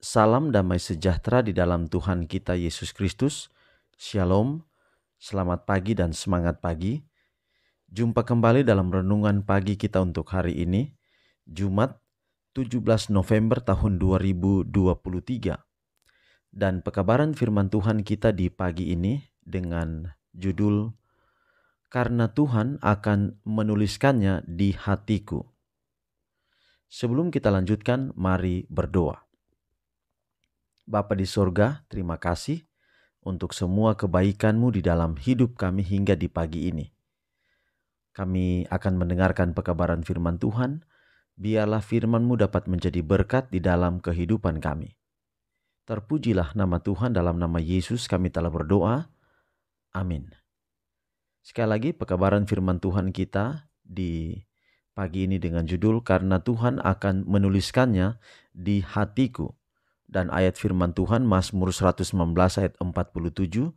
Salam damai sejahtera di dalam Tuhan kita Yesus Kristus. Shalom, selamat pagi dan semangat pagi. Jumpa kembali dalam renungan pagi kita untuk hari ini, Jumat 17 November tahun 2023. Dan pekabaran firman Tuhan kita di pagi ini dengan judul Karena Tuhan akan menuliskannya di hatiku. Sebelum kita lanjutkan, mari berdoa. Bapa di sorga, terima kasih untuk semua kebaikan-Mu di dalam hidup kami hingga di pagi ini. Kami akan mendengarkan pekabaran firman Tuhan, biarlah firman-Mu dapat menjadi berkat di dalam kehidupan kami. Terpujilah nama Tuhan, dalam nama Yesus kami telah berdoa. Amin. Sekali lagi pekabaran firman Tuhan kita di pagi ini dengan judul Karena Tuhan akan menuliskannya di hatiku. Dan ayat firman Tuhan Mazmur 119 ayat 47,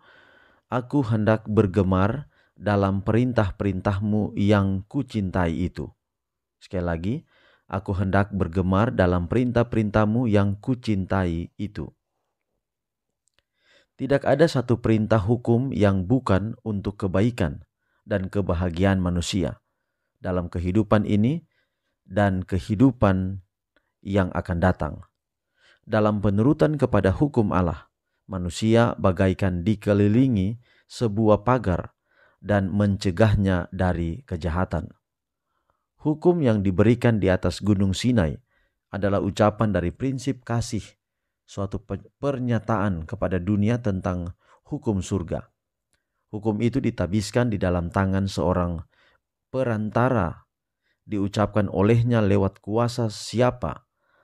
Aku hendak bergemar dalam perintah-perintah-Mu yang kucintai itu. Sekali lagi, aku hendak bergemar dalam perintah-perintah-Mu yang kucintai itu. Tidak ada satu perintah hukum yang bukan untuk kebaikan dan kebahagiaan manusia dalam kehidupan ini dan kehidupan yang akan datang. Dalam penurutan kepada hukum Allah, manusia bagaikan dikelilingi sebuah pagar dan mencegahnya dari kejahatan. Hukum yang diberikan di atas Gunung Sinai adalah ucapan dari prinsip kasih, suatu pernyataan kepada dunia tentang hukum surga. Hukum itu ditabiskan di dalam tangan seorang perantara, diucapkan olehnya lewat kuasa siapa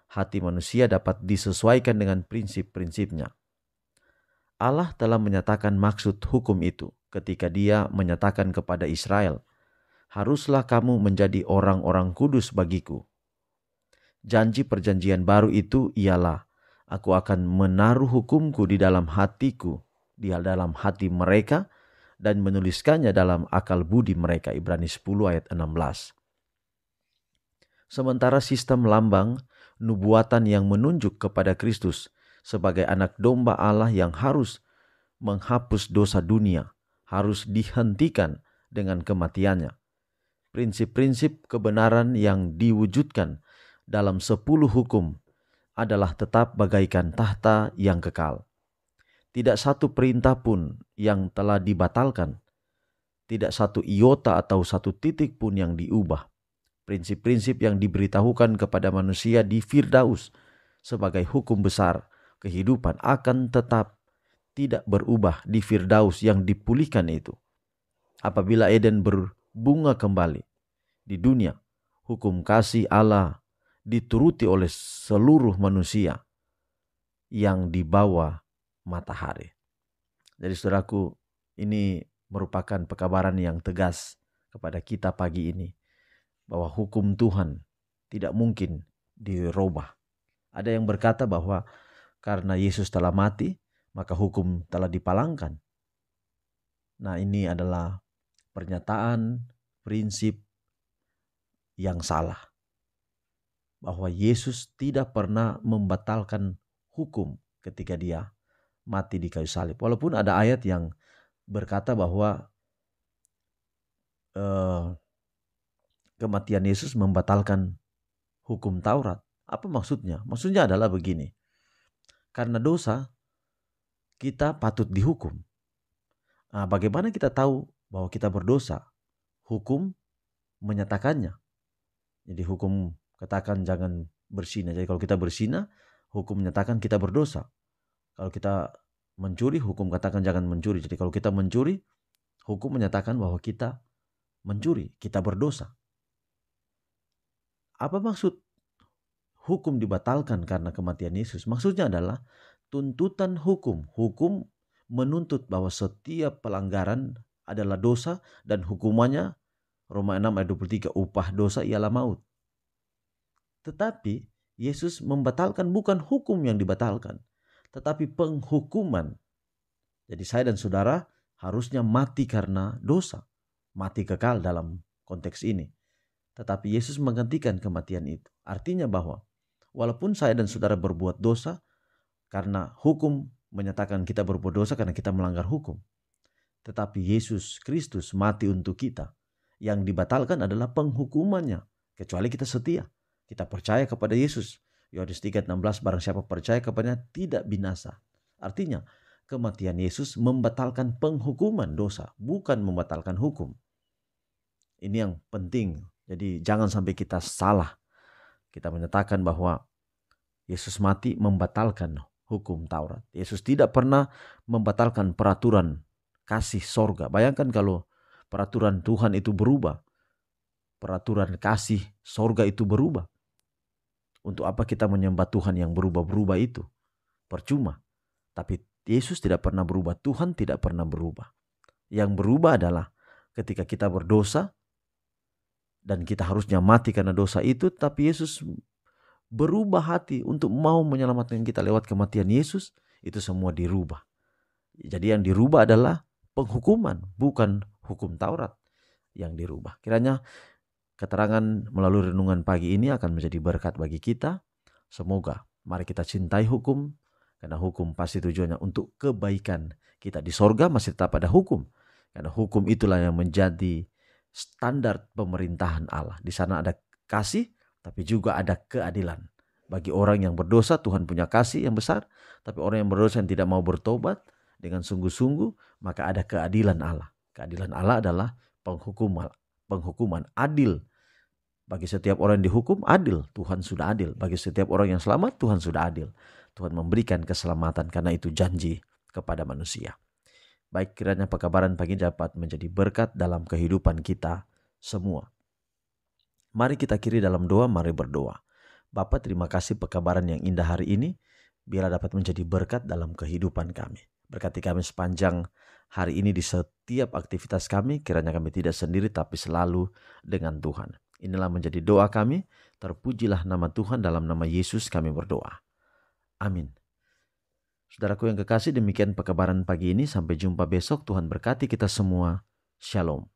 hati manusia dapat disesuaikan dengan prinsip-prinsipnya. Allah telah menyatakan maksud hukum itu ketika Dia menyatakan kepada Israel, haruslah kamu menjadi orang-orang kudus bagiku. Janji perjanjian baru itu ialah, aku akan menaruh hukumku di dalam hatiku, di dalam hati mereka, dan menuliskannya dalam akal budi mereka. Ibrani 10 ayat 16. Sementara sistem lambang nubuatan yang menunjuk kepada Kristus sebagai anak domba Allah yang harus menghapus dosa dunia harus dihentikan dengan kematiannya. Prinsip-prinsip kebenaran yang diwujudkan dalam 10 hukum adalah tetap bagaikan tahta yang kekal. Tidak satu perintah pun yang telah dibatalkan. Tidak satu iota atau satu titik pun yang diubah. Prinsip-prinsip yang diberitahukan kepada manusia di Firdaus sebagai hukum besar kehidupan akan tetap tidak berubah di Firdaus yang dipulihkan itu. Apabila Eden berbunga kembali di dunia, hukum kasih Allah dituruti oleh seluruh manusia yang di bawah matahari. Jadi saudaraku, ini merupakan pekabaran yang tegas kepada kita pagi ini, bahwa hukum Tuhan tidak mungkin dirubah. Ada yang berkata bahwa karena Yesus telah mati, maka hukum telah dipalangkan. Nah, ini adalah pernyataan prinsip yang salah. Bahwa Yesus tidak pernah membatalkan hukum ketika Dia mati di kayu salib. Walaupun ada ayat yang berkata bahwa kematian Yesus membatalkan hukum Taurat. Apa maksudnya? Maksudnya adalah begini. Karena dosa, kita patut dihukum. Nah, bagaimana kita tahu bahwa kita berdosa? Hukum menyatakannya. Jadi hukum katakan jangan berzina. Jadi kalau kita berzina, hukum menyatakan kita berdosa. Kalau kita mencuri, hukum katakan jangan mencuri. Jadi kalau kita mencuri, hukum menyatakan bahwa kita mencuri, kita berdosa. Apa maksud hukum dibatalkan karena kematian Yesus? Maksudnya adalah tuntutan hukum. Hukum menuntut bahwa setiap pelanggaran adalah dosa dan hukumannya, Roma 6 ayat 23, upah dosa ialah maut. Tetapi Yesus membatalkan bukan hukum yang dibatalkan, tetapi penghukuman. Jadi saya dan saudara harusnya mati karena dosa, mati kekal dalam konteks ini. Tetapi Yesus menggantikan kematian itu. Artinya bahwa walaupun saya dan saudara berbuat dosa, Karena hukum menyatakan kita berbuat dosa karena kita melanggar hukum. Tetapi Yesus Kristus mati untuk kita. Yang dibatalkan adalah penghukumannya. Kecuali kita setia. Kita percaya kepada Yesus. Yohanes 3:16, barang siapa percaya kepadanya tidak binasa. Artinya, kematian Yesus membatalkan penghukuman dosa, bukan membatalkan hukum. Ini yang penting. Jadi jangan sampai kita salah. Kita menyatakan bahwa Yesus mati membatalkan hukum Taurat. Yesus tidak pernah membatalkan peraturan kasih sorga. Bayangkan kalau peraturan Tuhan itu berubah. Peraturan kasih sorga itu berubah. Untuk apa kita menyembah Tuhan yang berubah-berubah itu? Percuma. Tapi Yesus tidak pernah berubah. Tuhan tidak pernah berubah. Yang berubah adalah ketika kita berdosa dan kita harusnya mati karena dosa itu, tapi Yesus berubah hati untuk mau menyelamatkan kita lewat kematian Yesus. Itu semua dirubah. Jadi yang dirubah adalah penghukuman, bukan hukum Taurat yang dirubah. Kiranya keterangan melalui renungan pagi ini akan menjadi berkat bagi kita. Semoga mari kita cintai hukum, karena hukum pasti tujuannya untuk kebaikan kita. Di sorga masih tetap ada hukum, karena hukum itulah yang menjadi standar pemerintahan Allah. Di sana ada kasih, tapi juga ada keadilan. Bagi orang yang berdosa, Tuhan punya kasih yang besar. Tapi orang yang berdosa yang tidak mau bertobat dengan sungguh-sungguh, maka ada keadilan Allah. Keadilan Allah adalah penghukuman adil. Bagi setiap orang yang dihukum, adil. Tuhan sudah adil. Bagi setiap orang yang selamat, Tuhan sudah adil. Tuhan memberikan keselamatan karena itu janji kepada manusia. Baik, kiranya pekabaran pagi dapat menjadi berkat dalam kehidupan kita semua. Mari kita akhiri dalam doa, mari berdoa. Bapa, terima kasih pekabaran yang indah hari ini. Biarlah dapat menjadi berkat dalam kehidupan kami. Berkati kami sepanjang hari ini di setiap aktivitas kami. Kiranya kami tidak sendiri tapi selalu dengan Tuhan. Inilah menjadi doa kami. Terpujilah nama Tuhan, dalam nama Yesus kami berdoa. Amin. Saudaraku yang kekasih, demikian pekabaran pagi ini. Sampai jumpa besok. Tuhan berkati kita semua. Shalom.